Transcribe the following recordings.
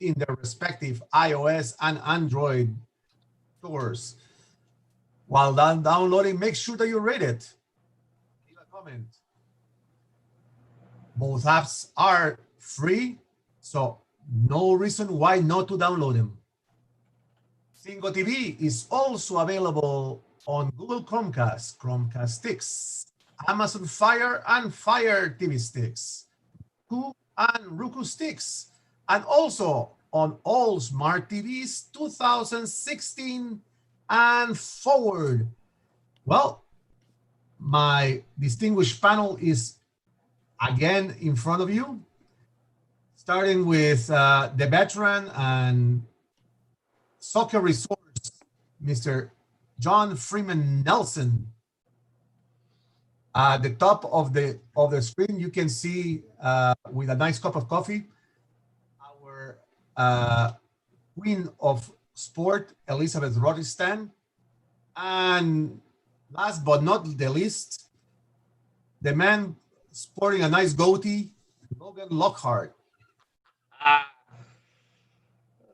in their respective iOS and Android stores. While downloading, make sure that you rate it. Leave a comment. Both apps are free, so no reason why not to download them. Zingo TV is also available on Google Chromecast, Chromecast Sticks, Amazon Fire and Fire TV Sticks, Roku and Roku Sticks, and also on all smart TVs 2016 and forward. Well, my distinguished panel is again in front of you, starting with the veteran and soccer resource, Mr. John Freeman Nelson. At the top of the screen, you can see with a nice cup of coffee, our Queen of Sport, Elizabeth Rodistan, and last but not the least, the man sporting a nice goatee, Logan Lockhart. How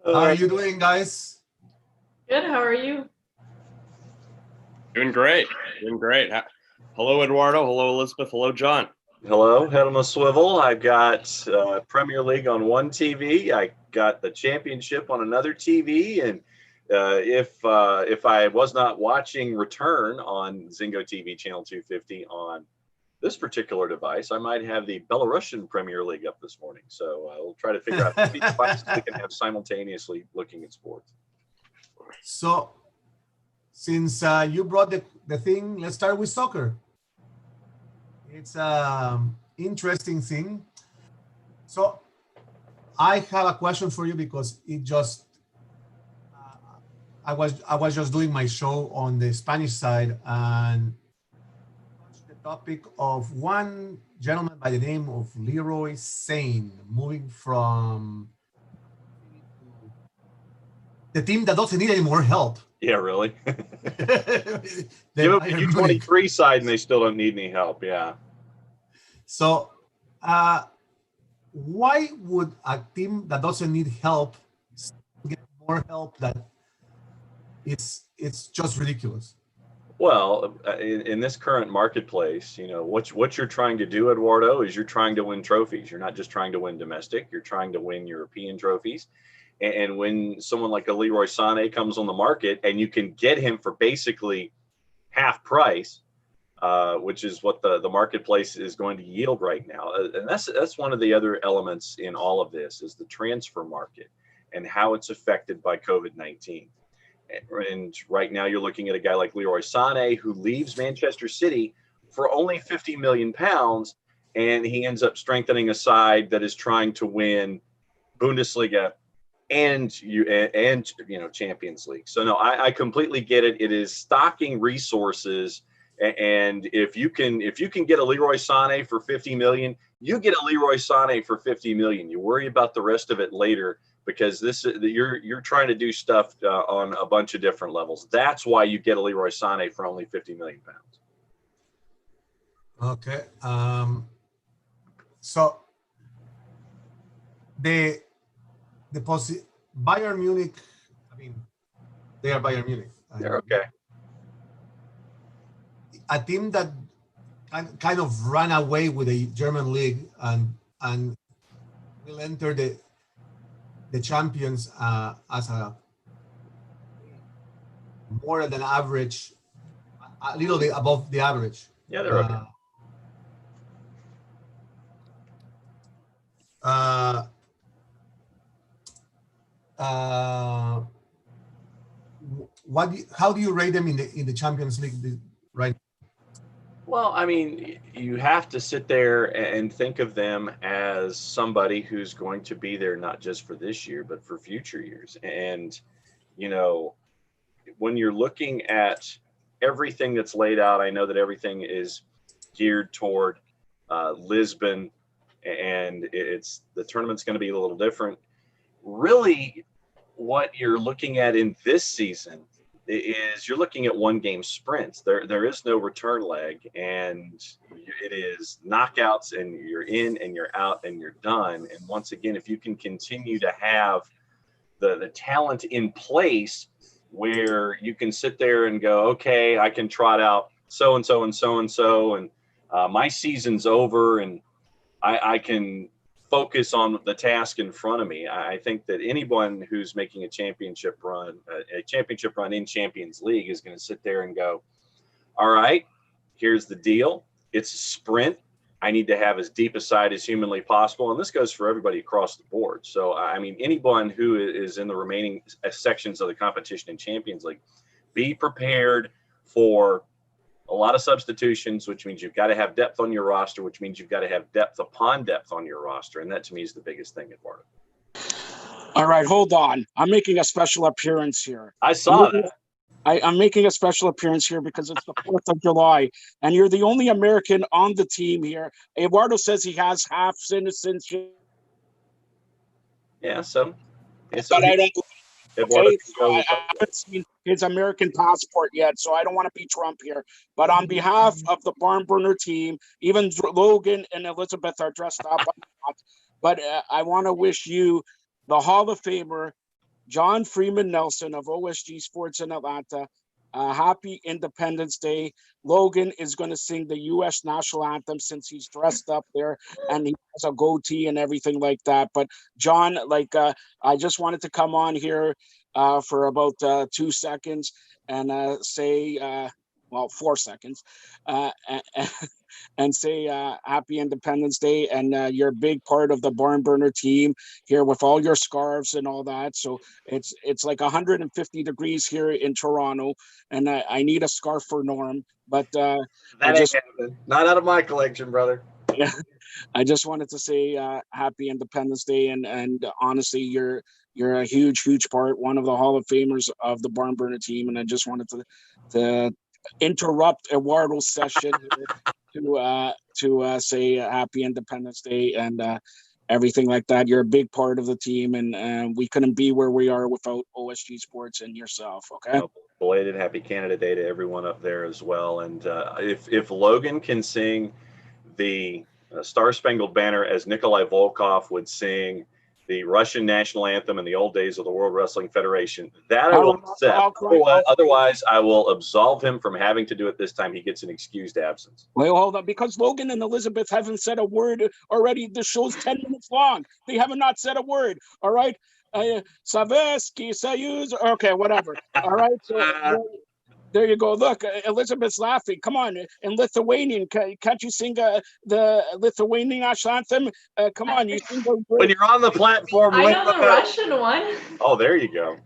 are you doing, guys? Good. How are you? Doing great. Doing great. Hello, Eduardo. Hello, Elizabeth. Hello, John. Hello, head on a swivel. I've got Premier League on one TV. I got the championship on another TV, and if I was not watching Return on Zingo TV Channel 250 on this particular device, I might have the Belarusian Premier League up this morning. So we'll try to figure out how many devices we can have simultaneously looking at sports. So, since you brought the thing, let's start with soccer. It's an interesting thing. So I have a question for you because it just, I was just doing my show on the Spanish side and the topic of one gentleman by the name of Leroy Sane moving from the team that doesn't need any more help. Yeah, really? Give up the U23 side and they still don't need any help. Yeah. So why would a team that doesn't need help get more help? That it's just ridiculous. Well, in this current marketplace, you know, what you're trying to do, Eduardo, is you're trying to win trophies. You're not just trying to win domestic. You're trying to win European trophies. And when someone like a Leroy Sané comes on the market and you can get him for basically half price, which is what the marketplace is going to yield right now. And that's one of the other elements in all of this is the transfer market and how it's affected by COVID-19. And right now you're looking at a guy like Leroy Sané who leaves Manchester City for only 50 million pounds, and he ends up strengthening a side that is trying to win Bundesliga and Champions League. So no, I completely get it. It is stocking resources, and if you can get a Leroy Sané for 50 million, you get a Leroy Sané for 50 million. You worry about the rest of it later, because you're trying to do stuff on a bunch of different levels. That's why you get a Leroy Sané for only 50 million pounds. Okay. So Bayern Munich, I mean, they are Bayern Munich. They're okay. A team that kind of ran away with the German league and will enter the champions as a more than average, a little bit above the average. Yeah, they're okay. How do you rate them in the Champions League right now? Well, I mean, you have to sit there and think of them as somebody who's going to be there not just for this year, but for future years. And, you know, when you're looking at everything that's laid out, I know that everything is geared toward Lisbon, and the tournament's going to be a little different. Really, what you're looking at in this season is you're looking at one game sprints. There is no return leg, and it is knockouts, and you're in and you're out and you're done. And once again, if you can continue to have the talent in place where you can sit there and go, okay, I can trot out so and so and so and so, and my season's over, and I can focus on the task in front of me. I think that anyone who's making a championship run in Champions League is going to sit there and go, all right, here's the deal. It's a sprint. I need to have as deep a side as humanly possible. And this goes for everybody across the board. So, I mean, anyone who is in the remaining sections of the competition in Champions League, be prepared for a lot of substitutions, which means you've got to have depth on your roster, which means you've got to have depth upon depth on your roster. And that, to me, is the biggest thing, Eduardo. All right, hold on. I'm making a special appearance here. I saw that. I'm making a special appearance here because it's the 4th of July, and you're the only American on the team here. Eduardo says he has half citizenship. Yeah, so. But I don't. Okay, I I haven't seen his American passport yet, so I don't want to be Trump here. But on behalf of the BarnBurner team, even Logan and Elizabeth are dressed up. But I want to wish you, the Hall of Famer, John Freeman Nelson of OSG Sports in Atlanta, happy Independence Day. Logan is going to sing the U.S. national anthem since he's dressed up there and he has a goatee and everything like that. But John, I just wanted to come on here for about 2 seconds and say, 4 seconds, and say happy Independence Day. And you're a big part of the BarnBurner team here with all your scarves and all that. So it's like 150 degrees here in Toronto, and I need a scarf for Norm. But that ain't happening. Not out of my collection, brother. Yeah, I just wanted to say happy Independence Day, and honestly, you're a huge part, one of the Hall of Famers of the BarnBurner team, and I just wanted to interrupt Eduardo's session to say happy Independence Day and everything like that. You're a big part of the team, and we couldn't be where we are without OSG Sports and yourself. Okay. Belated happy Canada Day to everyone up there as well. And if Logan can sing the Star Spangled Banner as Nikolai Volkov would sing the Russian national anthem in the old days of the World Wrestling Federation, that I will accept. Otherwise, I will absolve him from having to do it this time. He gets an excused absence. Well, hold on, because Logan and Elizabeth haven't said a word already. The show's 10 minutes long. They have not said a word. All right. Saveski, Sayuz. Okay, whatever. All right. So there you go. Look, Elizabeth's laughing. Come on, in Lithuanian, can't you sing the Lithuanian national anthem? Come on, you sing when you're on the platform. I know the Russian one. Oh, there you go.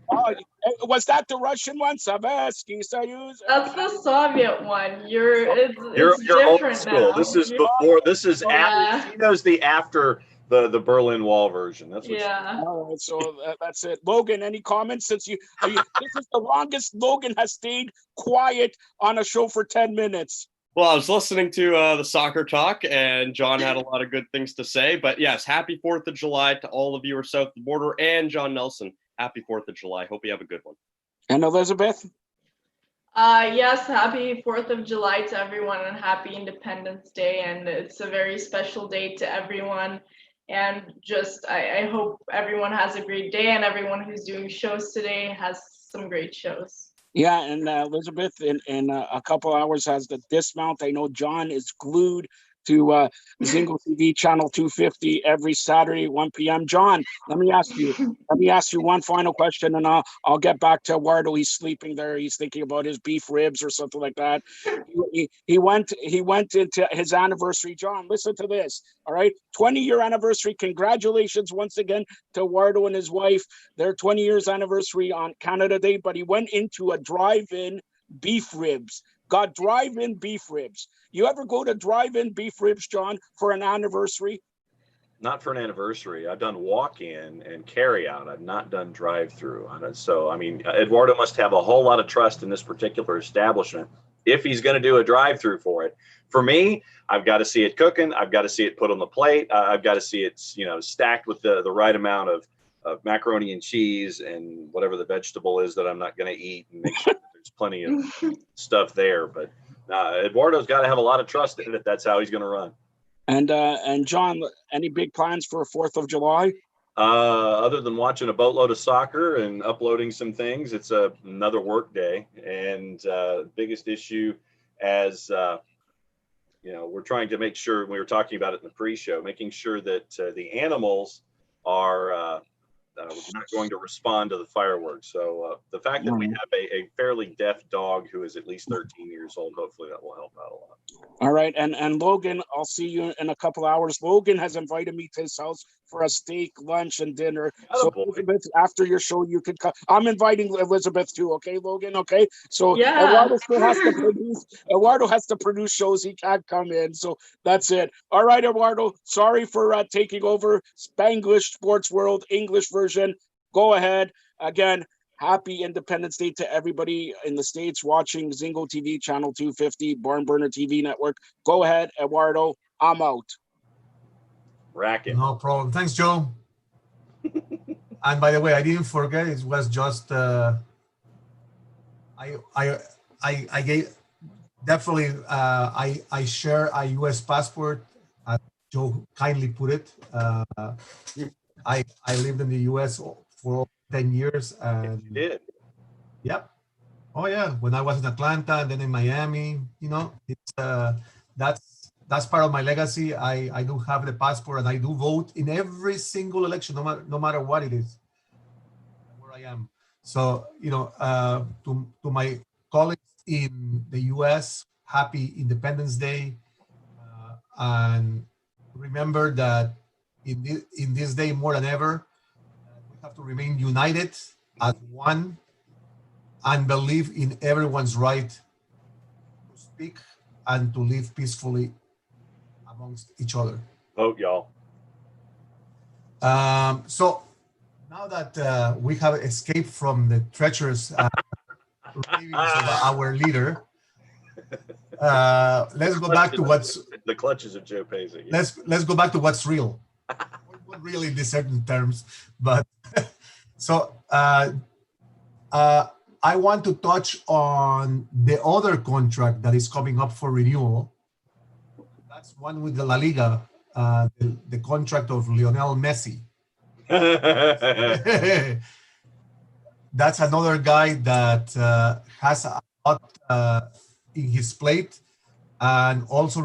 Was that the Russian one? Saveski, Sayuz. That's the Soviet one. You're old school. Now. This is before. This is after. She knows the after. The Berlin Wall version. That's what. Yeah. All right, so that's it. Logan, any comments? Since this is the longest Logan has stayed quiet on a show for 10 minutes. Well, I was listening to the soccer talk, and John had a lot of good things to say. But yes, happy 4th of July to all of you who are south of the border, and John Nelson. Happy 4th of July. Hope you have a good one. And Elizabeth? Yes, happy 4th of July to everyone, and happy Independence Day. And it's a very special day to everyone. And just, I hope everyone has a great day, and everyone who's doing shows today has some great shows. Yeah, and Elizabeth in a couple hours has the dismount. I know John is glued to Zingo TV Channel 250 every Saturday, 1 p.m. John, let me ask you one final question, and I'll get back to Eduardo. He's sleeping there. He's thinking about his beef ribs or something like that. He went into his anniversary. John, listen to this. All right, 20-year anniversary. Congratulations once again to Eduardo and his wife. Their 20 years anniversary on Canada Day. But he went into a drive-in beef ribs. Got drive-in beef ribs. You ever go to drive-in beef ribs, John, for an anniversary? Not for an anniversary. I've done walk-in and carry-out. I've not done drive-through. So, I mean, Eduardo must have a whole lot of trust in this particular establishment if he's going to do a drive-through for it. For me, I've got to see it cooking. I've got to see it put on the plate. I've got to see it, stacked with the right amount of macaroni and cheese and whatever the vegetable is that I'm not going to eat, and make sure that there's plenty of stuff there. But Eduardo's got to have a lot of trust in it. That's how he's going to run. And John, any big plans for 4th of July? Other than watching a boatload of soccer and uploading some things, it's another work day. And biggest issue, as you know, we're trying to make sure, we were talking about it in the pre-show, making sure that the animals are not going to respond to the fireworks. So the fact that we have a fairly deaf dog who is at least 13 years old, hopefully that will help out a lot. All right, and Logan, I'll see you in a couple hours. Logan has invited me to his house for a steak, lunch, and dinner. So Elizabeth, after your show, you could come. I'm inviting Elizabeth too. Okay, Logan. Okay, so Yeah. Eduardo still has to produce. Eduardo has to produce shows. He can't come in. So that's it. All right, Eduardo. Sorry for taking over Spanglish Sports World English version. Go ahead again. Happy Independence Day to everybody in the States watching Zingo TV Channel 250, BarnBurner TV Network. Go ahead, Eduardo. I'm out. Racket. No problem. Thanks, Joe. And by the way, I didn't forget. It was just I gave definitely I share a U.S. passport. As Joe kindly put it. I lived in the U.S. for 10 years. And you did. Yep. Oh yeah. When I was in Atlanta and then in Miami, you know, it's that's part of my legacy. I do have the passport and I do vote in every single election, no matter what it is, where I am. So, you know, to my colleagues in the U.S., happy Independence Day, and remember that in this day more than ever, we have to remain united as one and believe in everyone's right to speak and to live peacefully amongst each other. Vote, y'all. So now that we have escaped from the treacherous ravings of our leader, let's go back to what's the clutches of Joe Pacey. Let's go back to what's real. Not really in certain terms, but so I want to touch on the other contract that is coming up for renewal. That's one with the La Liga, the contract of Lionel Messi. That's another guy that has a lot in his plate, and also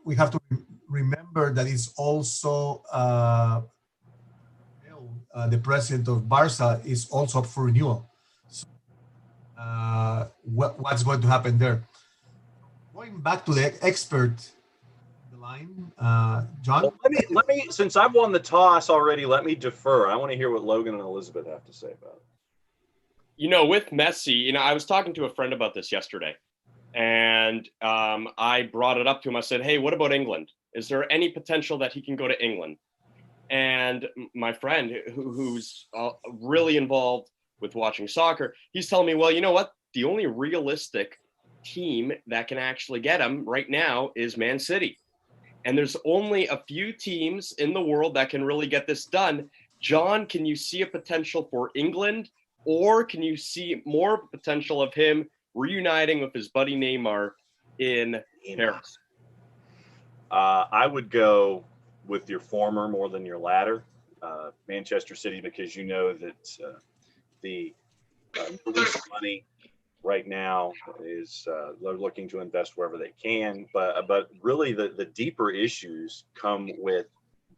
we have to remember that he's also the president of Barca is also up for renewal. So, what's going to happen there? Going back to the expert, the line, John. Well, let me. Since I've won the toss already, let me defer. I want to hear what Logan and Elizabeth have to say about it. You know, with Messi, you know, I was talking to a friend about this yesterday, and I brought it up to him. I said, "Hey, what about England? Is there any potential that he can go to England?" And my friend, who's really involved with watching soccer, he's telling me, well, you know what? The only realistic team that can actually get him right now is Man City. And there's only a few teams in the world that can really get this done. John, can you see a potential for England, or can you see more potential of him reuniting with his buddy Neymar in Paris? I would go with your former more than your latter, Manchester City, because you know that the Middle East money right now is they're looking to invest wherever they can, but really the deeper issues come with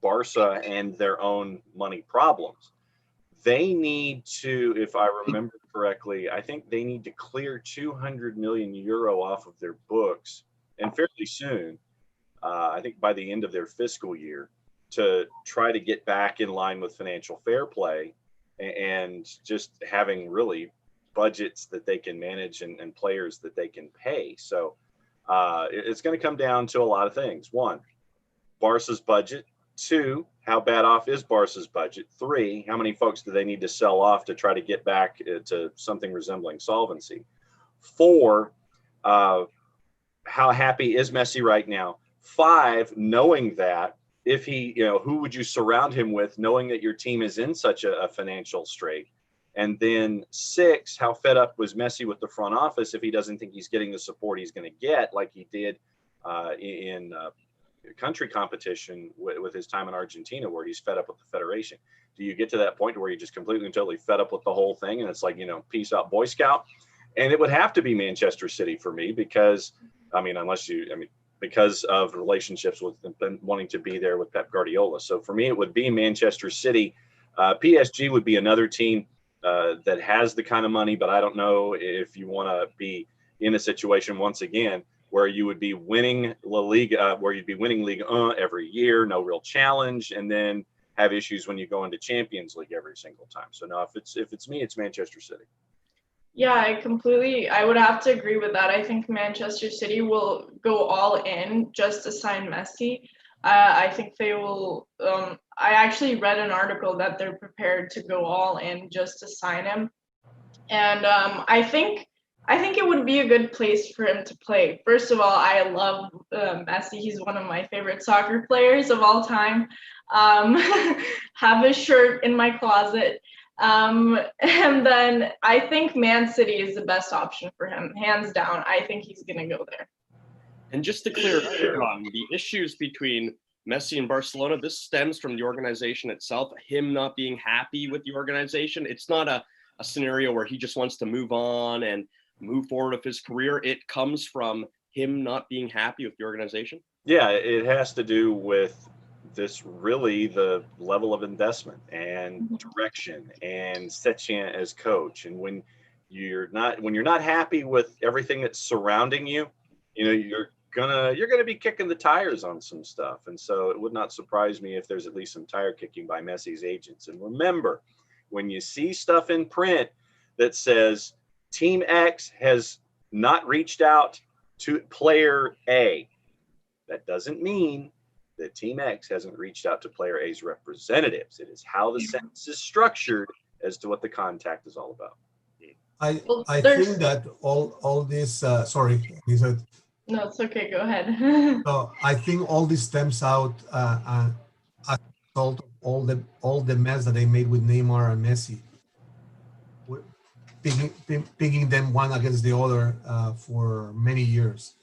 Barca and their own money problems. They need to, if I remember correctly, I think they need to clear 200 million euro off of their books, and fairly soon. I think by the end of their fiscal year, to try to get back in line with financial fair play and just having really budgets that they can manage and players that they can pay. So it's going to come down to a lot of things. One, Barca's budget. Two, how bad off is Barca's budget? Three, how many folks do they need to sell off to try to get back to something resembling solvency? Four, how happy is Messi right now? Five, knowing that, if he, you know, who would you surround him with, knowing that your team is in such a financial strait? And then six, how fed up was Messi with the front office if he doesn't think he's getting the support he's going to get, like he did in country competition with his time in Argentina, where he's fed up with the federation. Do you get to that point where you're just completely and totally fed up with the whole thing, and it's like, peace out, Boy Scout? And it would have to be Manchester City for me, because because of relationships with them wanting to be there with Pep Guardiola. So for me, it would be Manchester City. PSG would be another team that has the kind of money, but I don't know if you want to be in a situation once again where you would be winning La Liga, where you'd be winning Ligue 1 every year, no real challenge, and then have issues when you go into Champions League every single time. So no, if it's me, it's Manchester City. Yeah, I would have to agree with that. I think Manchester City will go all in just to sign Messi. I think they will. I actually read an article that they're prepared to go all in just to sign him, and I think it would be a good place for him to play. First of all, I love Messi. He's one of my favorite soccer players of all time. Have his shirt in my closet. And then I think Man City is the best option for him, hands down. I think he's going to go there. And just to clear up, John, the issues between Messi and Barcelona, this stems from the organization itself, him not being happy with the organization. It's not a scenario where he just wants to move on and move forward with his career. It comes from him not being happy with the organization. Yeah, it has to do with the level of investment and direction and Setien as coach. And when you're not happy with everything that's surrounding you, you're gonna be kicking the tires on some stuff. And so it would not surprise me if there's at least some tire kicking by Messi's agents. And remember, when you see stuff in print that says Team X has not reached out to player A, that doesn't mean that Team X hasn't reached out to player A's representatives. It is how the sentence is structured as to what the contact is all about. I think that all this, sorry, Lisa. No, it's okay. Go ahead. So I think all this stems out as a result of all the mess that they made with Neymar and Messi, picking them one against the other for many years.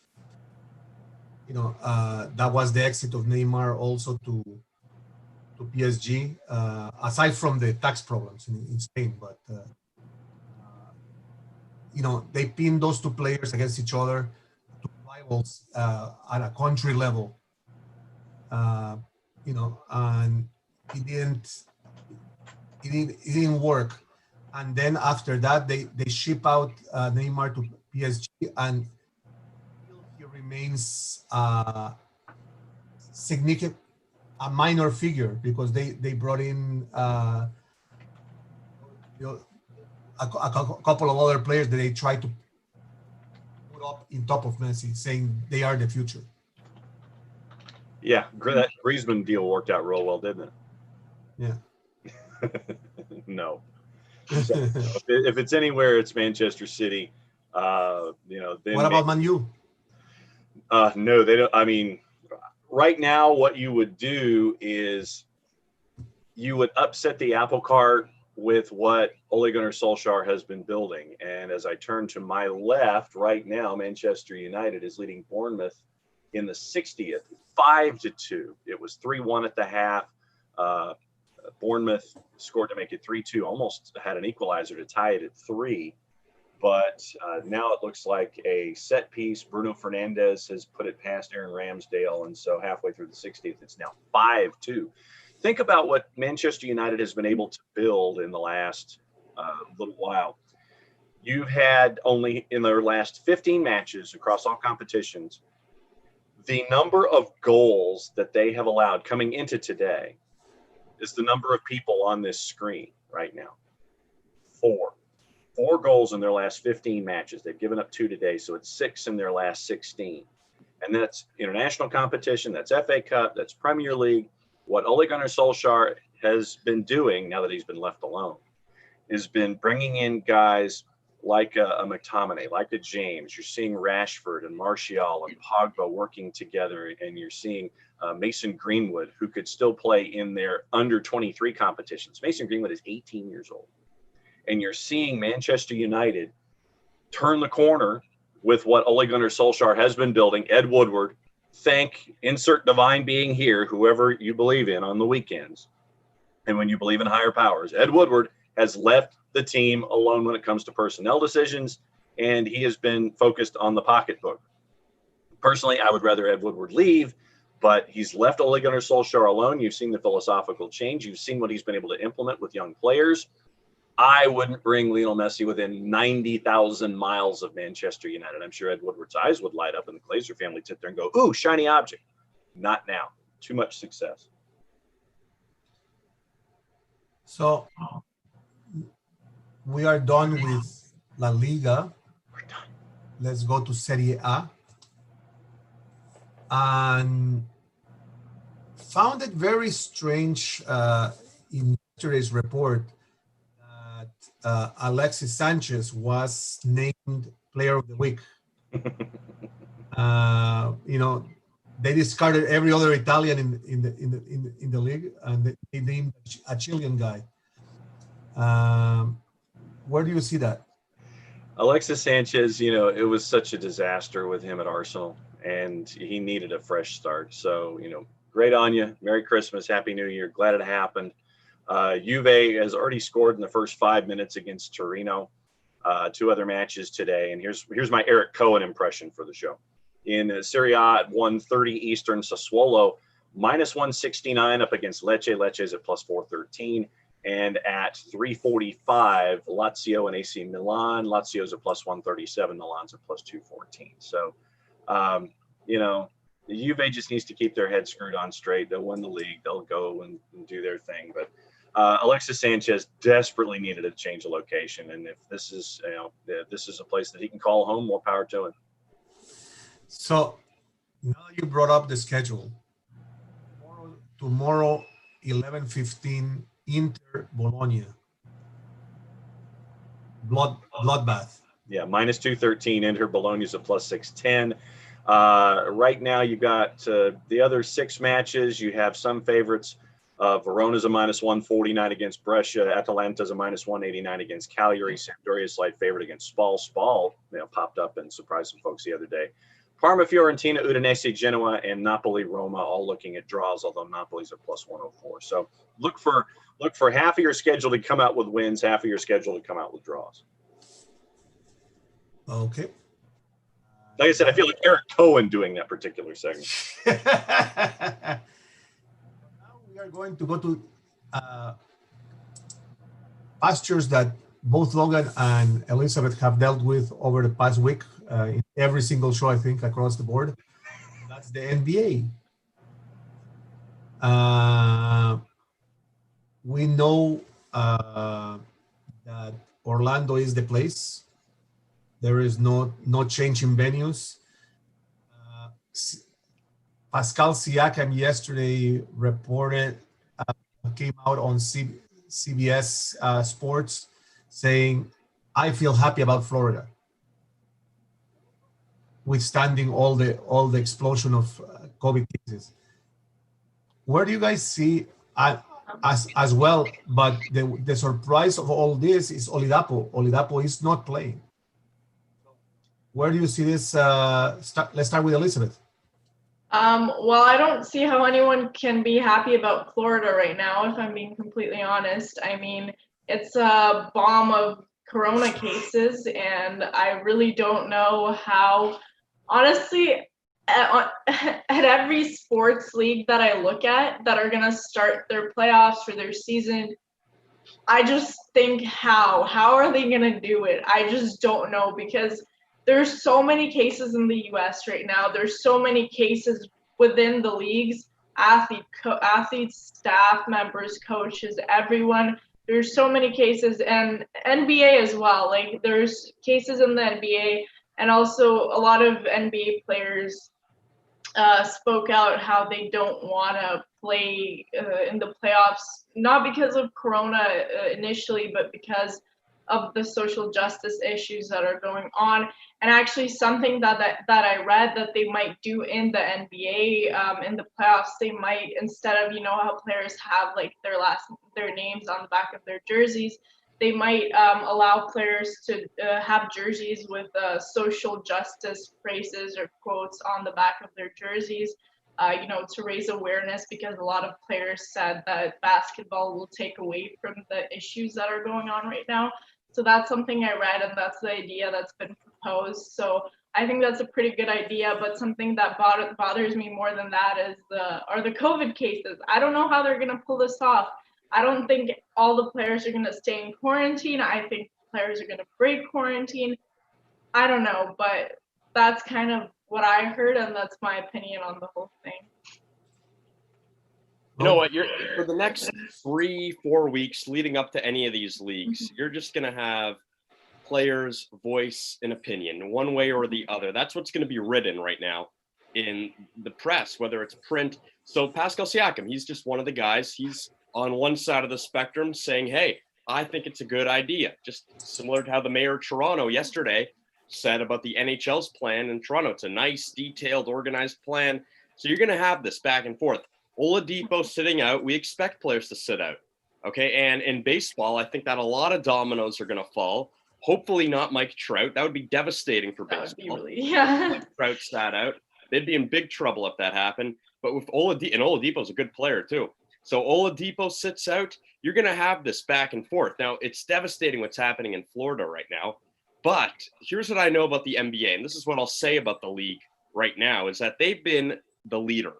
That was the exit of Neymar also to PSG, aside from the tax problems in Spain. But they pinned those two players against each other, two rivals at a country level. And it didn't work. And then after that, they ship out Neymar to PSG, and he remains significant, a minor figure, because they brought in a couple of other players that they tried to put up in top of Messi, saying they are the future. Yeah, that Griezmann deal worked out real well, didn't it? Yeah. No. So, if it's anywhere, it's Manchester City. Then what about Man U? No, they don't. I mean, right now, what you would do is you would upset the apple cart with what Ole Gunnar Solskjaer has been building. And as I turn to my left, right now, Manchester United is leading Bournemouth in the 60th, 5-2. It was 3-1 at the half. Bournemouth scored to make it 3-2, almost had an equalizer to tie it at 3. But now it looks like a set piece. Bruno Fernandes has put it past Aaron Ramsdale. And so halfway through the 60th, it's now 5-2. Think about what Manchester United has been able to build in the last little while. You've had only in their last 15 matches across all competitions, the number of goals that they have allowed coming into today is the number of people on this screen right now. 4 goals in their last 15 matches. They've given up 2 today, so it's 6 in their last 16. And that's international competition, that's FA Cup, that's Premier League. What Ole Gunnar Solskjaer has been doing, now that he's been left alone, has been bringing in guys like a McTominay, like a James. You're seeing Rashford and Martial and Pogba working together, and you're seeing Mason Greenwood, who could still play in their under-23 competitions. Mason Greenwood is 18 years old. And you're seeing Manchester United turn the corner with what Ole Gunnar Solskjaer has been building. Ed Woodward, thank insert divine being here, whoever you believe in on the weekends. And when you believe in higher powers, Ed Woodward has left the team alone when it comes to personnel decisions, and he has been focused on the pocketbook. Personally, I would rather Ed Woodward leave, but he's left Ole Gunnar Solskjaer alone. You've seen the philosophical change. You've seen what he's been able to implement with young players. I wouldn't bring Lionel Messi within 90,000 miles of Manchester United. I'm sure Ed Woodward's eyes would light up and the Glazer family sit there and go, ooh, shiny object. Not now. Too much success. So we are done with La Liga. We're done. Let's go to Serie A. And found it very strange in yesterday's report that Alexis Sanchez was named Player of the Week. They discarded every other Italian in the league, and they named a Chilean guy. Where do you see that? Alexis Sanchez, it was such a disaster with him at Arsenal, and he needed a fresh start. So, great on you. Merry Christmas. Happy New Year. Glad it happened. Juve has already scored in the first 5 minutes against Torino. 2 other matches today. And here's my Eric Cohen impression for the show. In Serie A at 1:30 Eastern, Sassuolo -169 up against Lecce. Lecce's at +413. And at 3:45, Lazio and AC Milan. Lazio's at +137. Milan's at +214. So, the Juve just needs to keep their head screwed on straight. They'll win the league. They'll go and do their thing. But Alexis Sanchez desperately needed to change the location. And if this is, this is a place that he can call home, more power to him. So now you brought up the schedule. Tomorrow 11:15, Inter Bologna. Bloodbath. Yeah, -213. Inter Bologna's at +610. Right now, you got the other 6 matches. You have some favorites. Verona's a -149 against Brescia. Atalanta's a -189 against Cagliari. Sampdoria's slight favorite against Spal. Spal, popped up and surprised some folks the other day. Parma, Fiorentina, Udinese, Genoa, and Napoli, Roma, all looking at draws, although Napoli's at +104. So look for half of your schedule to come out with wins, half of your schedule to come out with draws. Okay. Like I said, I feel like Eric Cohen doing that particular segment. Now we are going to go to pastures that both Logan and Elizabeth have dealt with over the past week in every single show, I think, across the board. That's the NBA. We know that Orlando is the place. There is no change in venues. Pascal Siakam yesterday reported, came out on CBS Sports saying, I feel happy about Florida, withstanding all the explosion of COVID cases. Where do you guys see as well? But the surprise of all this is Olidapo. Olidapo is not playing. Where do you see this? Let's start with Elizabeth. Well, I don't see how anyone can be happy about Florida right now, if I'm being completely honest. I mean, it's a bomb of corona cases, and I really don't know how, honestly, at every sports league that I look at that are going to start their playoffs for their season, I just think how are they going to do it? I just don't know, because there's so many cases in the US right now. There's so many cases within the leagues, athletes, staff members, coaches, everyone. There's so many cases, and NBA as well. Like, there's cases in the NBA, and also a lot of NBA players spoke out how they don't want to play in the playoffs, not because of Corona initially, but because of the social justice issues that are going on. And actually something that I read that they might do in the NBA in the playoffs, they might, instead of, how players have like their names on the back of their jerseys, they might allow players to have jerseys with social justice phrases or quotes on the back of their jerseys, to raise awareness, because a lot of players said that basketball will take away from the issues that are going on right now. So that's something I read, and that's the idea that's been proposed. So I think that's a pretty good idea, but something that bothers me more than that is the COVID cases. I don't know how they're going to pull this off. I don't think all the players are going to stay in quarantine. I think players are going to break quarantine. I don't know, but that's kind of what I heard, and that's my opinion on the whole thing. You know what? For the next 3-4 weeks leading up to any of these leagues, you're just going to have players voice an opinion one way or the other. That's what's going to be written right now in the press, whether it's print. So Pascal Siakam, he's just one of the guys. He's on one side of the spectrum saying, hey, I think it's a good idea. Just similar to how the mayor of Toronto yesterday said about the NHL's plan in Toronto. It's a nice, detailed, organized plan. So you're going to have this back and forth. Oladipo sitting out. We expect players to sit out. Okay. And in baseball, I think that a lot of dominoes are going to fall. Hopefully not Mike Trout. That would be devastating for baseball. That would be really, yeah. Mike Trout sat out. They'd be in big trouble if that happened. But with Oladipo's a good player too. So Oladipo sits out, you're going to have this back and forth. Now, it's devastating what's happening in Florida right now. But here's what I know about the NBA, and this is what I'll say about the league right now, is that they've been the leader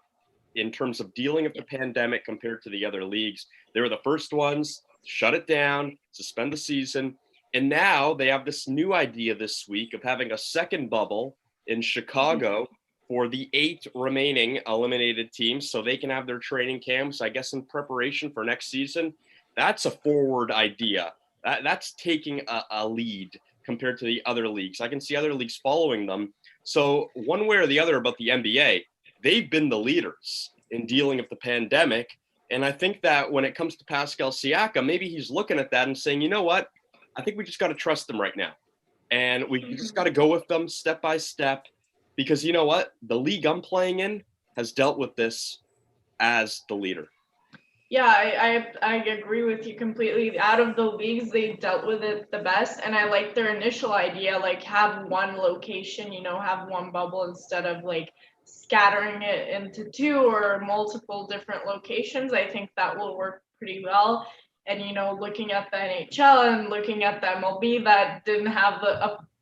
in terms of dealing with the pandemic compared to the other leagues. They were the first ones, shut it down, suspend the season. And now they have this new idea this week of having a second bubble in Chicago for the 8 remaining eliminated teams so they can have their training camps, I guess, in preparation for next season. That's a forward idea. That's taking a lead compared to the other leagues. I can see other leagues following them. So one way or the other about the NBA, they've been the leaders in dealing with the pandemic. And I think that when it comes to Pascal Siakam, maybe he's looking at that and saying, you know what? I think we just got to trust them right now. And we just got to go with them step by step. Because you know what? The league I'm playing in has dealt with this as the leader. Yeah, I agree with you completely. Out of the leagues, they dealt with it the best. And I like their initial idea, like have one location, have one bubble instead of like scattering it into 2 or multiple different locations. I think that will work pretty well. And, looking at the NHL and looking at the MLB that didn't have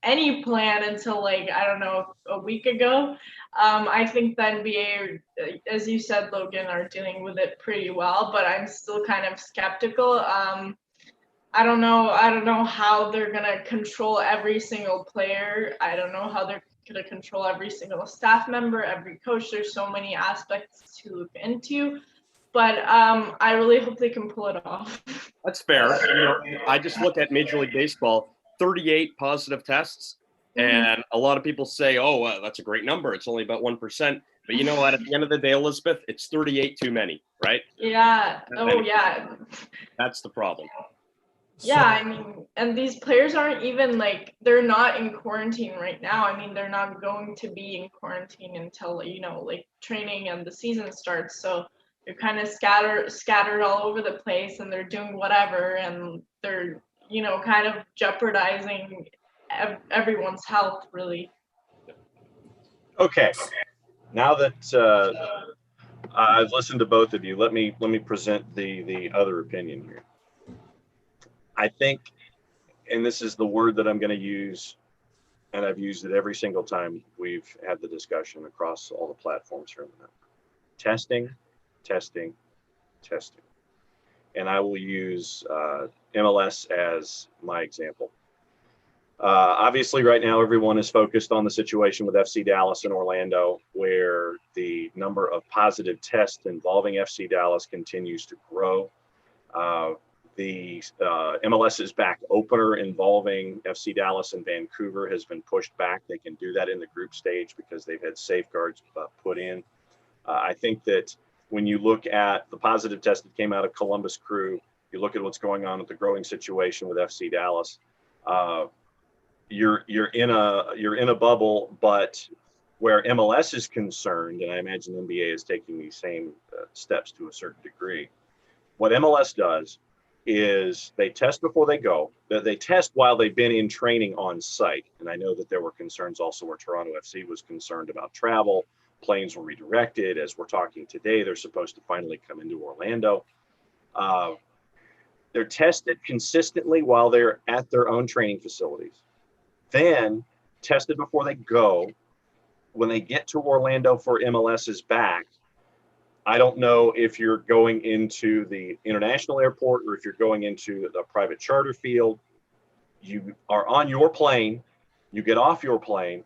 any plan until a week ago. I think the NBA, as you said, Logan, are dealing with it pretty well, but I'm still kind of skeptical. I don't know how they're gonna control every single player. I don't know how they're gonna control every single staff member, every coach. There's so many aspects to look into. But I really hope they can pull it off. That's fair. I just look at Major League Baseball, 38 positive tests. And a lot of people say, oh, that's a great number. It's only about 1%. But you know what? At the end of the day, Elizabeth, it's 38 too many, right? Yeah. Yeah. That's the problem. Yeah, and these players aren't even they're not in quarantine right now. They're not going to be in quarantine until, training and the season starts. So they're kind of scattered all over the place, and they're doing whatever, and they're, kind of jeopardizing everyone's health, really. Okay. Now that I've listened to both of you, let me present the other opinion here. I think, and this is the word that I'm going to use, and I've used it every single time we've had the discussion across all the platforms here in the network. Testing. And I will use MLS as my example. Obviously, right now, everyone is focused on the situation with FC Dallas and Orlando, where the number of positive tests involving FC Dallas continues to grow. The MLS's back opener involving FC Dallas and Vancouver has been pushed back. They can do that in the group stage because they've had safeguards put in. I think that when you look at the positive test that came out of Columbus Crew, you look at what's going on with the growing situation with FC Dallas. You're in a bubble, but where MLS is concerned, and I imagine the NBA is taking these same steps to a certain degree. What MLS does is they test before they go. They test while they've been in training on site. And I know that there were concerns also where Toronto FC was concerned about travel. Planes were redirected. As we're talking today, they're supposed to finally come into Orlando. They're tested consistently while they're at their own training facilities. Then tested before they go. When they get to Orlando for MLS's back, I don't know if you're going into the international airport or if you're going into a private charter field. You are on your plane, you get off your plane,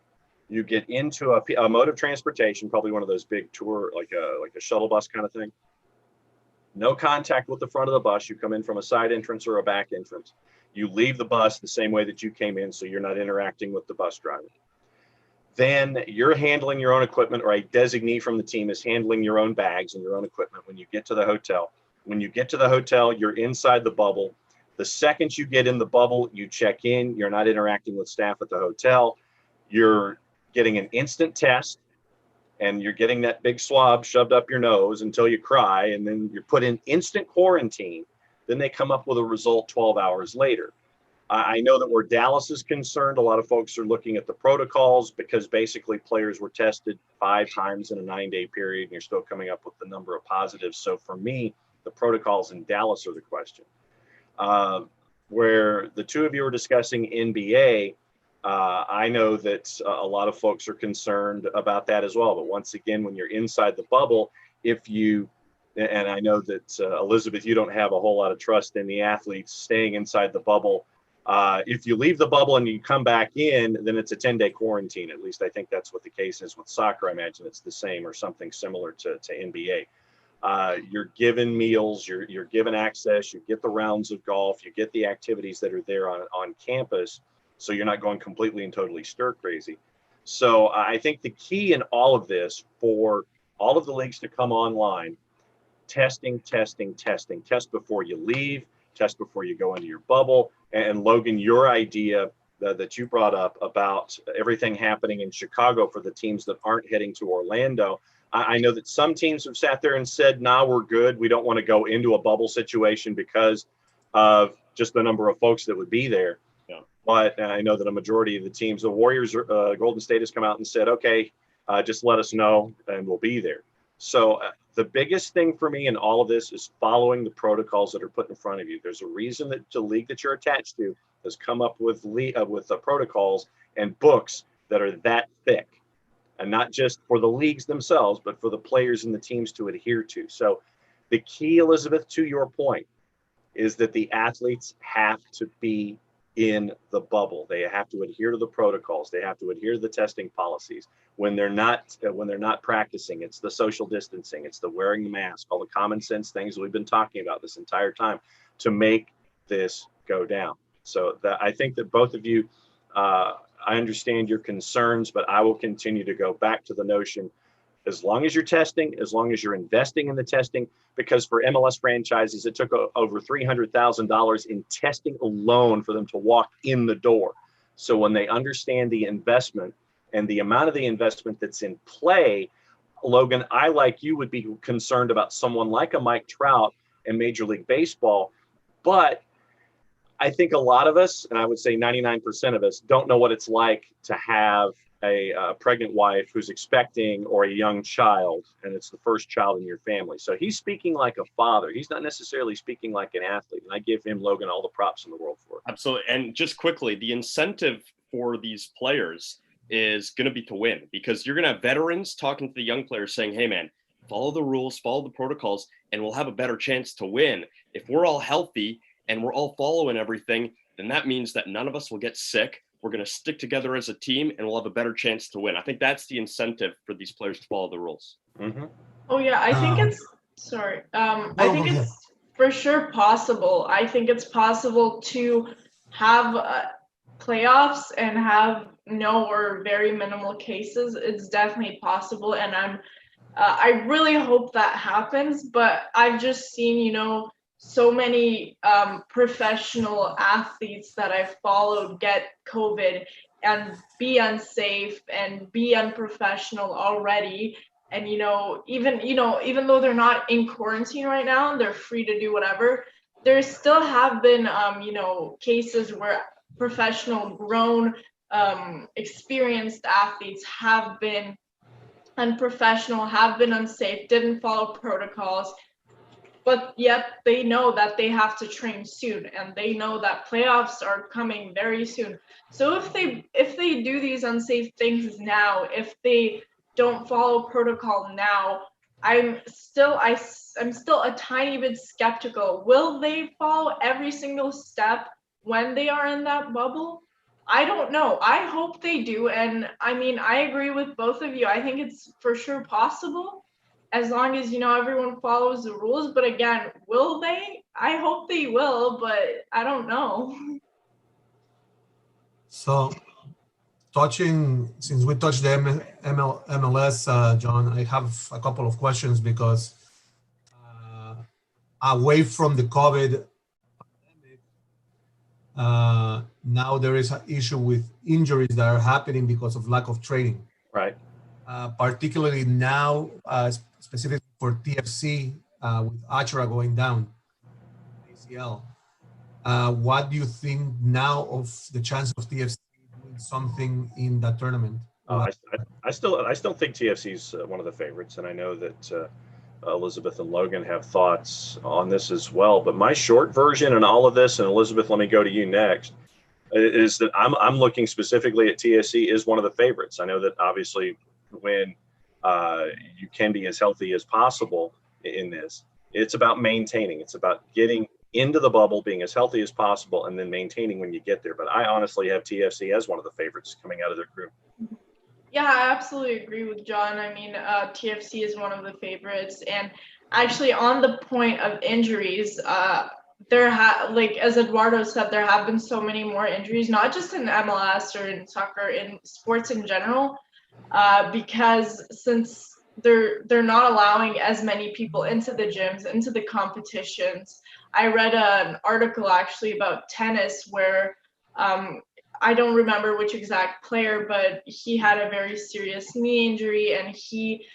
you get into a mode of transportation, probably one of those big tour, like a shuttle bus kind of thing. No contact with the front of the bus. You come in from a side entrance or a back entrance. You leave the bus the same way that you came in, so you're not interacting with the bus driver. Then you're handling your own equipment, or a designee from the team is handling your own bags and your own equipment when you get to the hotel. When you get to the hotel, you're inside the bubble. The second you get in the bubble, you check in. You're not interacting with staff at the hotel. You're getting an instant test, and you're getting that big swab shoved up your nose until you cry, and then you're put in instant quarantine. Then they come up with a result 12 hours later. I know that where Dallas is concerned, a lot of folks are looking at the protocols because basically players were tested 5 times in a 9-day period, and you're still coming up with the number of positives. So for me, the protocols in Dallas are the question. Where the two of you are discussing NBA, I know that a lot of folks are concerned about that as well. But once again, when you're inside the bubble, and I know that Elizabeth, you don't have a whole lot of trust in the athletes staying inside the bubble. If you leave the bubble and you come back in, then it's a 10-day quarantine. At least I think that's what the case is with soccer. I imagine it's the same or something similar to NBA. You're given meals, you're given access, you get the rounds of golf, you get the activities that are there on campus, so you're not going completely and totally stir crazy. So I think the key in all of this for all of the leagues to come online, testing. Test before you leave, test before you go into your bubble. And Logan, your idea that you brought up about everything happening in Chicago for the teams that aren't heading to Orlando, I know that some teams have sat there and said, nah, we're good. We don't want to go into a bubble situation because of just the number of folks that would be there. Yeah. But I know that a majority of the teams, the Warriors, Golden State has come out and said, okay, just let us know and we'll be there. So the biggest thing for me in all of this is following the protocols that are put in front of you. There's a reason that the league that you're attached to has come up with the protocols and books that are that thick. And not just for the leagues themselves, but for the players and the teams to adhere to. So the key, Elizabeth, to your point, is that the athletes have to be in the bubble. They have to adhere to the protocols. They have to adhere to the testing policies. When they're not practicing, it's the social distancing, it's the wearing the mask, all the common sense things that we've been talking about this entire time to make this go down. So I think that both of you, I understand your concerns, but I will continue to go back to the notion, as long as you're testing, as long as you're investing in the testing, because for MLS franchises, it took over $300,000 in testing alone for them to walk in the door. So when they understand the investment and the amount of the investment that's in play, Logan, I, like you, would be concerned about someone like a Mike Trout in Major League Baseball, but I think a lot of us, and I would say 99% of us, don't know what it's like to have a pregnant wife who's expecting, or a young child, and it's the first child in your family. So he's speaking like a father. He's not necessarily speaking like an athlete. And I give him, Logan, all the props in the world for it. Absolutely. And just quickly, the incentive for these players is going to be to win, because you're going to have veterans talking to the young players saying, hey, man, follow the rules, follow the protocols, and we'll have a better chance to win. If we're all healthy and we're all following everything, then that means that none of us will get sick. We're going to stick together as a team, and we'll have a better chance to win. I think that's the incentive for these players to follow the rules. Mm-hmm. Oh yeah, I think I think it's for sure possible. I think it's possible to have playoffs and have no or very minimal cases. It's definitely possible, and I really hope that happens. But I've just seen, so many professional athletes that I've followed get COVID and be unsafe and be unprofessional already. And, even though they're not in quarantine right now, they're free to do whatever, there still have been, cases where professional, grown, experienced athletes have been unprofessional, have been unsafe, didn't follow protocols, but yet they know that they have to train soon, and they know that playoffs are coming very soon. So if they do these unsafe things now, if they don't follow protocol now, I'm still a tiny bit skeptical. Will they follow every single step when they are in that bubble? I don't know. I hope they do. And I mean, I agree with both of you. I think it's for sure possible as long as, everyone follows the rules. But again, will they? I hope they will, but I don't know. So, since we touched the MLS, John, I have a couple of questions because away from the COVID pandemic, now there is an issue with injuries that are happening because of lack of training. Right. Particularly now, specifically for TFC, with Achara going down, ACL. What do you think now of the chance of TFC doing something in that tournament? I still think TFC is one of the favorites, and I know that Elizabeth and Logan have thoughts on this as well. But my short version in all of this, and Elizabeth, let me go to you next, is that I'm looking specifically at TFC is one of the favorites. I know that obviously when you can be as healthy as possible in this, it's about maintaining. It's about getting into the bubble, being as healthy as possible, and then maintaining when you get there. But I honestly have TFC as one of the favorites coming out of their group. Yeah, I absolutely agree with John. I mean, TFC is one of the favorites, and actually, on the point of injuries, like as Eduardo said, there have been so many more injuries, not just in MLS or in soccer, in sports in general, because since they're not allowing as many people into the gyms, into the competitions. I read an article actually about tennis where I don't remember which exact player, but he had a very serious knee injury, and he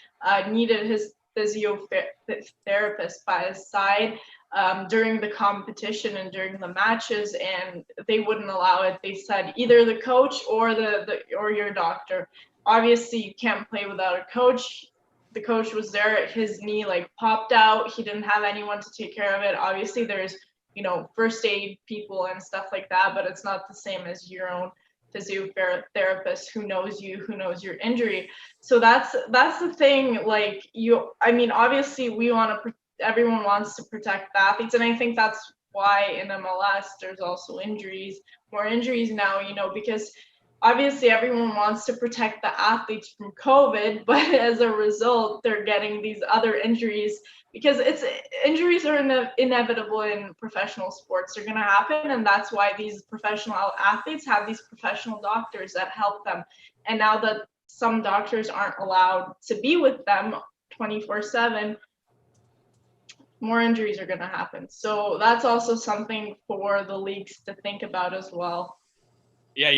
needed his physiotherapist by his side during the competition and during the matches, and they wouldn't allow it. They said either the coach or or your doctor. Obviously, you can't play without a coach. The coach was there, his knee like popped out. He didn't have anyone to take care of it. Obviously, there's first aid people and stuff like that, but it's not the same as your own physiotherapist who knows you, who knows your injury. So that's the thing. Like obviously everyone wants to protect the athletes, and I think that's why in MLS there's also more injuries now, because obviously everyone wants to protect the athletes from COVID, but as a result, they're getting these other injuries because injuries are inevitable in professional sports. They're going to happen, and that's why these professional athletes have these professional doctors that help them. And now that some doctors aren't allowed to be with them 24/7, more injuries are going to happen. So that's also something for the leagues to think about as well. Yeah,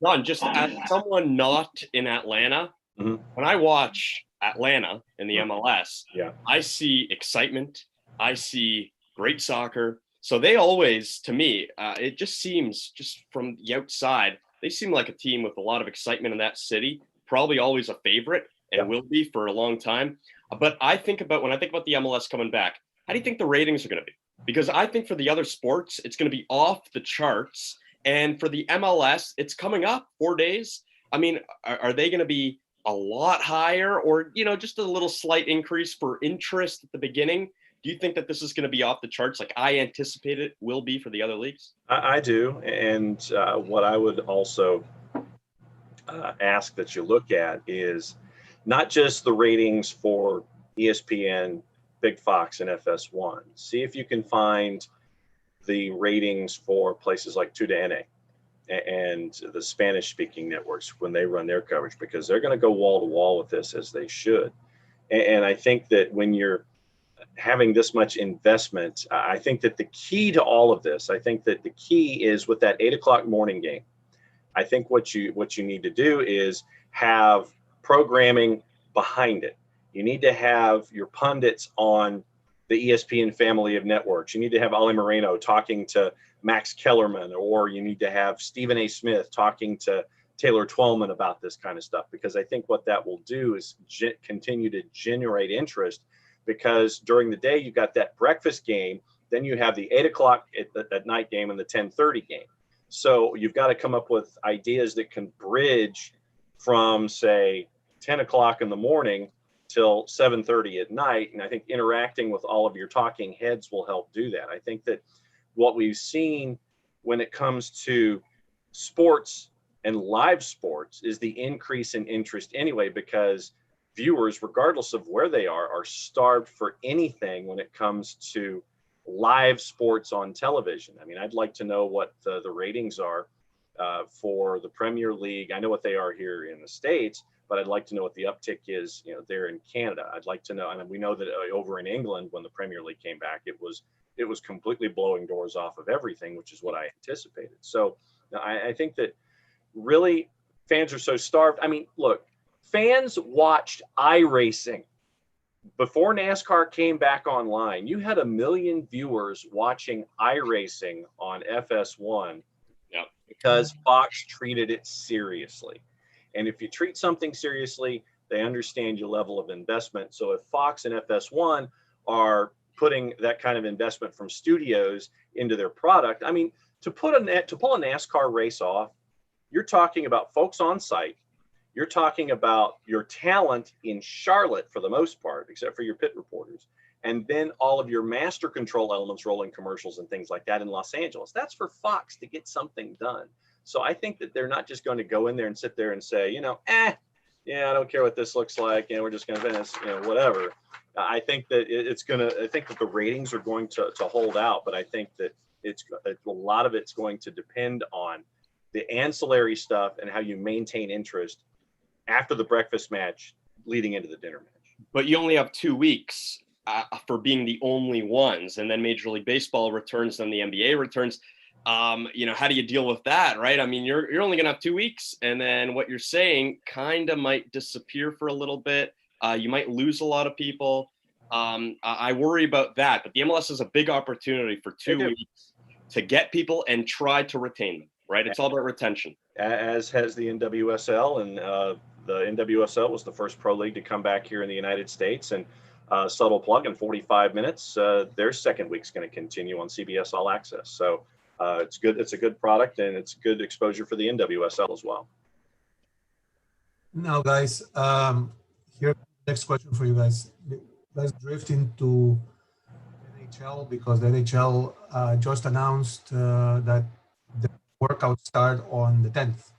Ron, just as someone not in Atlanta, when I watch Atlanta in the MLS, I see excitement. I see great soccer. So they always, to me, it just seems, just from the outside, they seem like a team with a lot of excitement in that city, probably always a favorite and will be for a long time. But when I think about the MLS coming back, how do you think the ratings are going to be? Because I think for the other sports, it's going to be off the charts. And for the MLS, it's coming up 4 days. I mean, are they going to be a lot higher, or, just a little slight increase for interest at the beginning? Do you think that this is going to be off the charts like I anticipate it will be for the other leagues? I do. And what I would also ask that you look at is not just the ratings for ESPN, Big Fox, and FS1. See if you can find the ratings for places like TUDN and the Spanish-speaking networks when they run their coverage, because they're going to go wall to wall with this, as they should. And I think that when you're having this much investment, I think that the key to all of this, I think that the key is with that 8 o'clock morning game. I think what you need to do is have programming behind it. You need to have your pundits on the ESPN family of networks. You need to have Ali Moreno talking to Max Kellerman, or you need to have Stephen A. Smith talking to Taylor Twellman about this kind of stuff, because I think what that will do is continue to generate interest, because during the day you've got that breakfast game, then you have the 8 o'clock at night game and the 10:30 game. So you've got to come up with ideas that can bridge from, say, 10 o'clock in the morning till 7:30 at night. And I think interacting with all of your talking heads will help do that. I think that what we've seen when it comes to sports and live sports is the increase in interest anyway, because viewers, regardless of where they are starved for anything when it comes to live sports on television. I mean, I'd like to know what the ratings are for the Premier League. I know what they are here in the States, but I'd like to know what the uptick is, there in Canada. I'd like to know, and we know that over in England, when the Premier League came back, it was completely blowing doors off of everything, which is what I anticipated. So I think that really fans are so starved. I mean, look, fans watched iRacing before NASCAR came back online. You had 1 million viewers watching iRacing on FS1 because Fox treated it seriously. And if you treat something seriously, they understand your level of investment. So if Fox and FS1 are putting that kind of investment from studios into their product, I mean, to pull a NASCAR race off, you're talking about folks on site. You're talking about your talent in Charlotte for the most part, except for your pit reporters, and then all of your master control elements, rolling commercials and things like that in Los Angeles. That's for Fox to get something done. So I think that they're not just going to go in there and sit there and say, I don't care what this looks like, we're just going to finish, whatever. I think that I think that the ratings are going to hold out, but I think that a lot of it's going to depend on the ancillary stuff and how you maintain interest after the breakfast match leading into the dinner match. But you only have 2 weeks for being the only ones, and then Major League Baseball returns, then the NBA returns. How do you deal with that, right? I mean, you're only gonna have 2 weeks, and then what you're saying kind of might disappear for a little bit. You might lose a lot of people. I worry about that, but the MLS is a big opportunity for 2 weeks to get people and try to retain them, right? It's all about retention. As has the NWSL, and the NWSL was the first pro league to come back here in the United States. And subtle plug, in 45 minutes, their second week's going to continue on CBS All Access. So it's good. It's a good product, and it's good exposure for the NWSL as well. Now, guys, here next question for you guys. Let's drift into NHL, because the NHL just announced that the workout start on the 10th.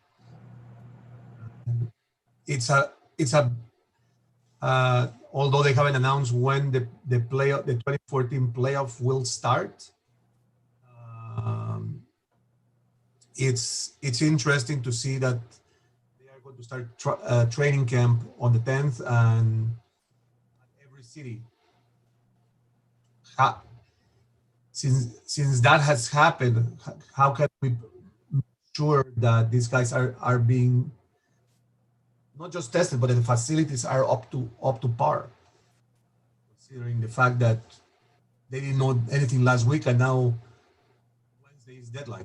Although they haven't announced when the 2014 playoff will start, it's interesting to see that they are going to start training camp on the 10th, and every city. Since that has happened, how can we make sure that these guys are being not just tested, but the facilities are up to par, considering the fact that they didn't know anything last week, and now Wednesday is deadline?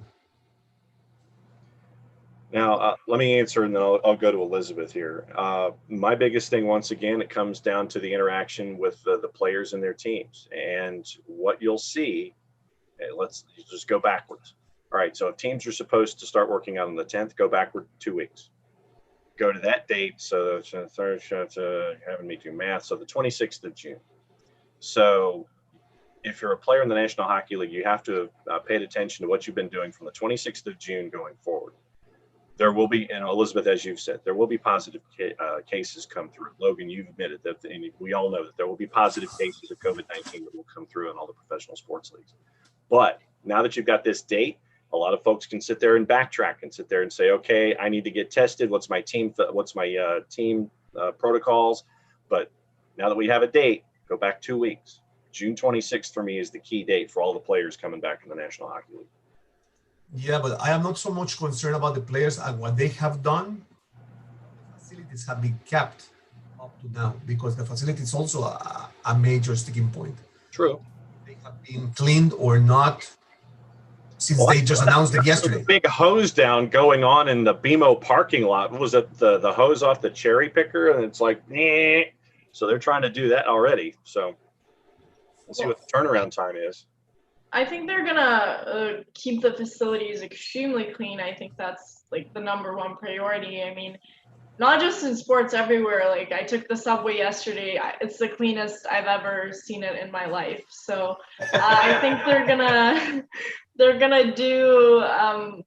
Now, let me answer, and then I'll go to Elizabeth here. My biggest thing, once again, it comes down to the interaction with the players and their teams. And what you'll see, let's just go backwards. All right, so if teams are supposed to start working out on the 10th, go backward 2 weeks. Go to that date, so having me do math, so the 26th of June. So if you're a player in the National Hockey League, you have to have paid attention to what you've been doing from the 26th of June going forward. There will be, and Elizabeth, as you've said, there will be positive cases come through. Logan, you've admitted that, and we all know that there will be positive cases of COVID-19 that will come through in all the professional sports leagues. But now that you've got this date, a lot of folks can sit there and backtrack and sit there and say, okay, I need to get tested. What's my team protocols? But now that we have a date, go back 2 weeks. June 26th for me is the key date for all the players coming back in the National Hockey League. Yeah, but I am not so much concerned about the players and what they have done. The facilities have been kept up to now, because the facility is also a major sticking point. True. They have been cleaned or not since they just announced it yesterday. Big hose down going on in the BMO parking lot. What was it? The hose off the cherry picker, and it's like, eh. So they're trying to do that already. So let's see what the turnaround time is. I think they're gonna keep the facilities extremely clean. I think that's like the #1 priority. I mean, not just in sports, everywhere. Like I took the subway yesterday. It's the cleanest I've ever seen it in my life. So I think they're gonna do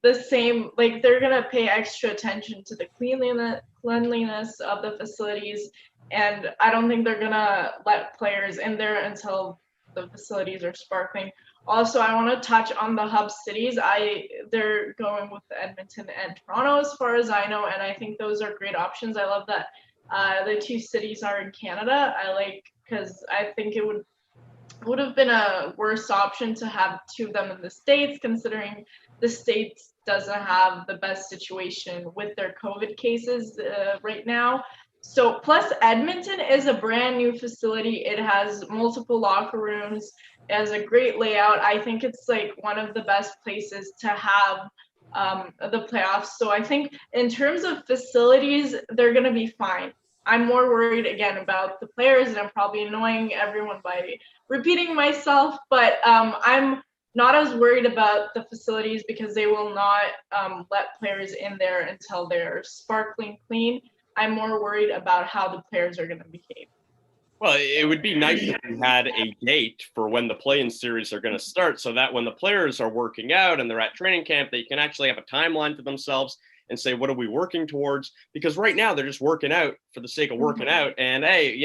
the same. Like they're gonna pay extra attention to the cleanliness of the facilities, and I don't think they're gonna let players in there until the facilities are sparkling. Also, I want to touch on the hub cities. They're going with Edmonton and Toronto as far as I know, and I think those are great options. I love that the 2 cities are in Canada. Because I think it would have been a worse option to have 2 of them in the States, considering the States doesn't have the best situation with their COVID cases right now. So plus Edmonton is a brand new facility. It has multiple locker rooms. It has a great layout. I think it's like one of the best places to have the playoffs. So I think in terms of facilities, they're going to be fine. I'm more worried again about the players, and I'm probably annoying everyone by repeating myself, but I'm not as worried about the facilities because they will not let players in there until they're sparkling clean. I'm more worried about how the players are going to behave. Well, it would be nice if we had a date for when the play-in series are going to start, so that when the players are working out and they're at training camp, they can actually have a timeline for themselves and say, what are we working towards? Because right now they're just working out for the sake of working out. And hey,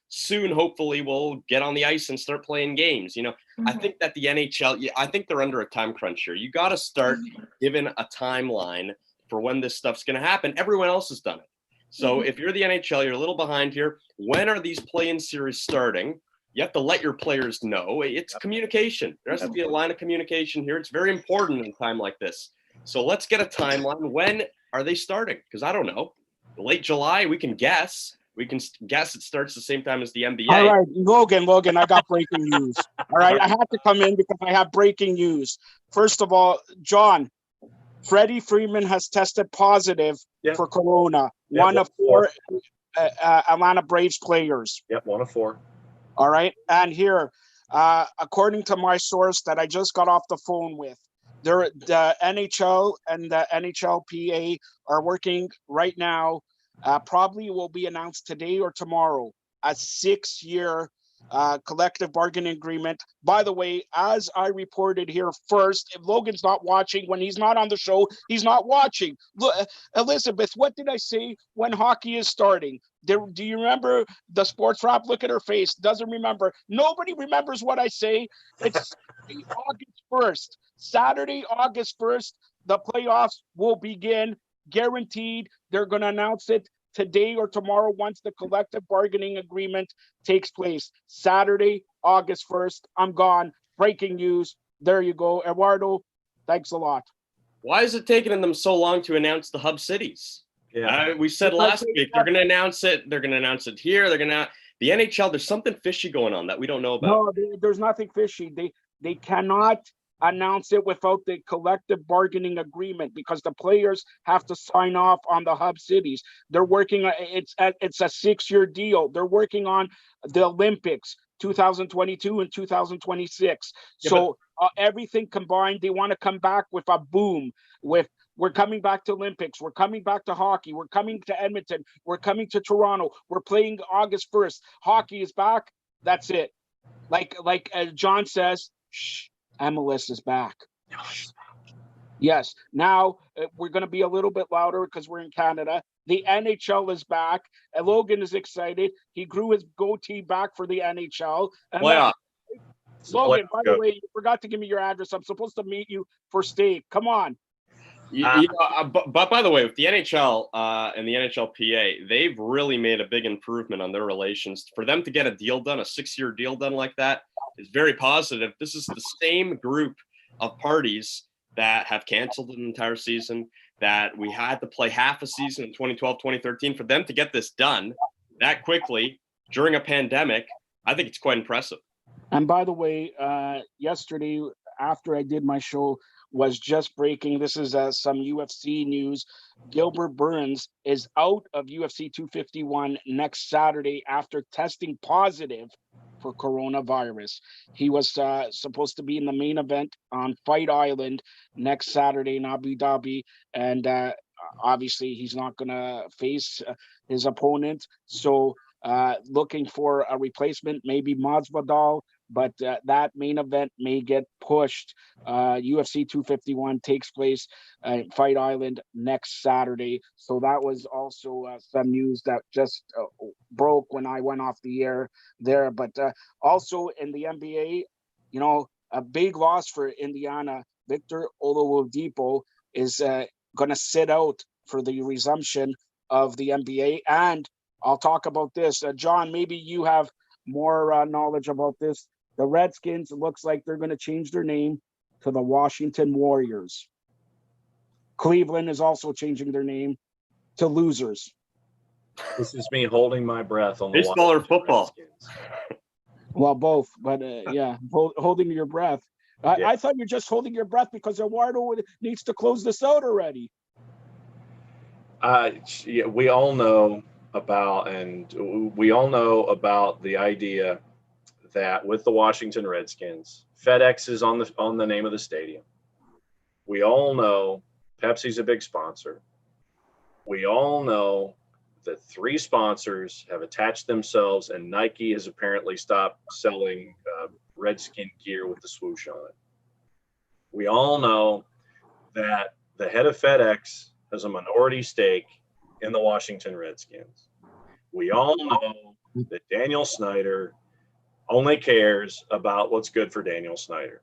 soon, hopefully we'll get on the ice and start playing games. I think that the NHL, I think they're under a time crunch here. You got to start giving a timeline for when this stuff's going to happen. Everyone else has done it. So if you're the NHL, you're a little behind here. When are these play-in series starting? You have to let your players know. It's communication. There has to be a line of communication here. It's very important in a time like this. So let's get a timeline. When are they starting? Because I don't know. Late July, we can guess. We can guess it starts the same time as the NBA. All right, Logan, I got breaking news. All right, I had to come in because I have breaking news. First of all, John, Freddie Freeman has tested positive for Corona. One of 4 Atlanta Braves players. Yep, 1 of 4. All right, and here, according to my source that I just got off the phone with, the NHL and the NHLPA are working right now. Probably will be announced today or tomorrow. A 6-year collective bargaining agreement. By the way, as I reported here first, if Logan's not watching, when he's not on the show, he's not watching. Look, Elizabeth, what did I say when hockey is starting? Do you remember the sports wrap? Look at her face. Doesn't remember. Nobody remembers what I say. It's August 1st. Saturday, August 1st, the playoffs will begin. Guaranteed. They're going to announce it today or tomorrow once the collective bargaining agreement takes place. Saturday, August 1st. I'm gone. Breaking news. There you go. Eduardo, thanks a lot. Why is it taking them so long to announce the hub cities? Yeah, we said last week they're going to announce it. They're going to announce it here. They're going to the NHL. There's something fishy going on that we don't know about. No, there's nothing fishy. They cannot announce it without the collective bargaining agreement because the players have to sign off on the hub cities. They're working. It's a 6-year deal. They're working on the Olympics 2022 and 2026. Yeah, so everything combined, they want to come back with a boom. We're coming back to Olympics. We're coming back to hockey. We're coming to Edmonton. We're coming to Toronto. We're playing August 1st. Hockey is back. That's it. Like John says, shh, MLS is back. Yes. Now we're going to be a little bit louder because we're in Canada. The NHL is back. And Logan is excited. He grew his goatee back for the NHL. And Logan, by the way, you forgot to give me your address. I'm supposed to meet you for steak. Come on. But by the way, with the NHL and the NHLPA, they've really made a big improvement on their relations. For them to get a deal done, a 6-year deal done like that, is very positive. This is the same group of parties that have canceled an entire season, that we had to play half a season in 2012, 2013. For them to get this done that quickly during a pandemic, I think it's quite impressive. And by the way, yesterday after I did my show was just breaking. This is some UFC news. Gilbert Burns is out of UFC 251 next Saturday after testing positive for coronavirus. He was supposed to be in the main event on Fight Island next Saturday in Abu Dhabi, and obviously he's not going to face his opponent. So looking for a replacement, maybe Masvidal, but that main event may get pushed. UFC 251 takes place at Fight Island next Saturday. So that was also some news that just broke when I went off the air there. But also in the NBA, you know, a big loss for Indiana. Victor Oladipo is going to sit out for the resumption of the NBA. And I'll talk about this. John, maybe you have more knowledge about this. The Redskins, it looks like they're going to change their name to the Washington Warriors. Cleveland is also changing their name to Losers. This is me holding my breath on the Baseball or football? Redskins. Well, both, but yeah, holding your breath. I thought you're just holding your breath because Eduardo needs to close this out already. Yeah, we all know about the idea that with the Washington Redskins, FedEx is on the name of the stadium. We all know Pepsi's a big sponsor. We all know that 3 sponsors have attached themselves, and Nike has apparently stopped selling Redskin gear with the swoosh on it. We all know that the head of FedEx has a minority stake in the Washington Redskins. We all know that Daniel Snyder only cares about what's good for Daniel Snyder.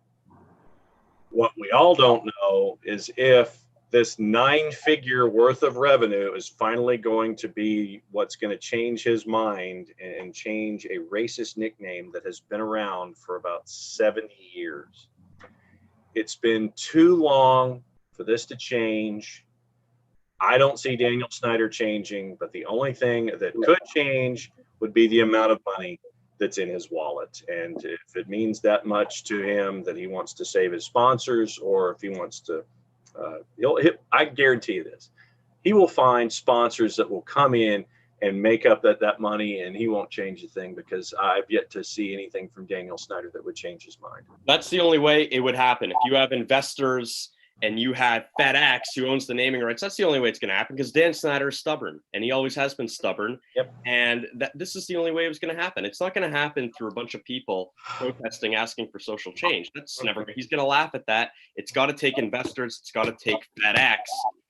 What we all don't know is if this 9-figure worth of revenue is finally going to be what's going to change his mind and change a racist nickname that has been around for about 70 years. It's been too long for this to change. I don't see Daniel Snyder changing, but the only thing that could change would be the amount of money that's in his wallet. And if it means that much to him that he wants to save his sponsors, or if he wants to, I guarantee you this, he will find sponsors that will come in and make up that money, and he won't change a thing, because I've yet to see anything from Daniel Snyder that would change his mind. That's the only way it would happen. If you have investors and you have FedEx who owns the naming rights, that's the only way it's going to happen, because Dan Snyder is stubborn, and he always has been stubborn. Yep. And this is the only way it was going to happen. It's not going to happen through a bunch of people protesting, asking for social change. That's never, he's going to laugh at that. It's got to take investors. It's got to take FedEx,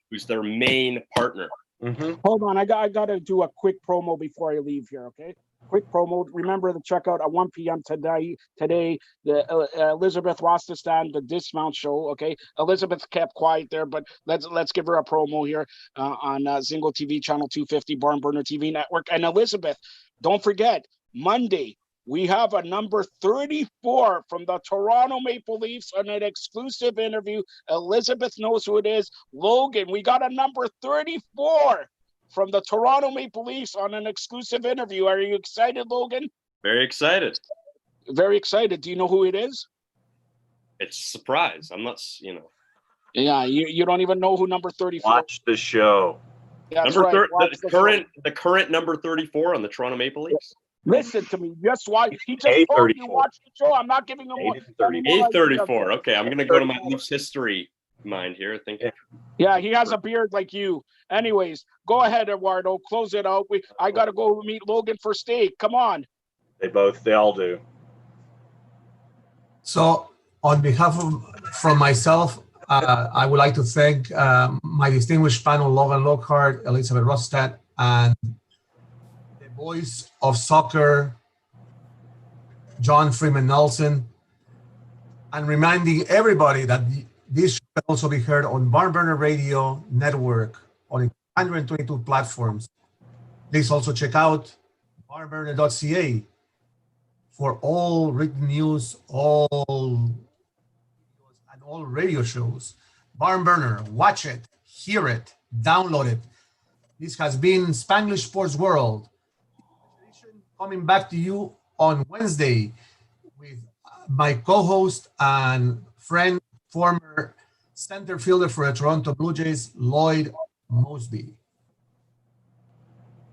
who's their main partner. Mm-hmm. Hold on, I got to do a quick promo before I leave here, okay? Quick promo. Remember to check out at 1 p.m. today the Elizabeth Wastistan, the Dismount Show. Okay, Elizabeth kept quiet there, but let's give her a promo here on Zingo TV Channel 250, BarnBurner TV Network. And Elizabeth, don't forget, Monday we have a number 34 from the Toronto Maple Leafs on an exclusive interview. Elizabeth knows who it is. Logan, we got a number 34 from the Toronto Maple Leafs on an exclusive interview. Are you excited, Logan? Very excited. Very excited. Do you know who it is? It's a surprise. I'm not, Yeah, you don't even know who number 34 is. Watch the show. That's number right. the current number 34 on the Toronto Maple Leafs. Listen to me. Just why he just told me to watch the show. I'm not giving him one. A34. Okay, I'm gonna go to my Leafs history mind here. Thinking. Yeah, he has a beard like you. Anyways, go ahead, Eduardo. Close it out. I gotta go meet Logan for steak. Come on. They all do. So on behalf from myself, I would like to thank my distinguished panel, Logan Lockhart, Elizabeth Rostad, and the voice of soccer, John Freeman Nelson, and reminding everybody that this should also be heard on BarnBurner Radio Network on 122 platforms. Please also check out barnburner.ca for all written news, all radio shows. BarnBurner, watch it, hear it, download it. This has been Spanglish Sports World. Coming back to you on Wednesday with my co-host and friend, former center fielder for the Toronto Blue Jays, Lloyd Mosby.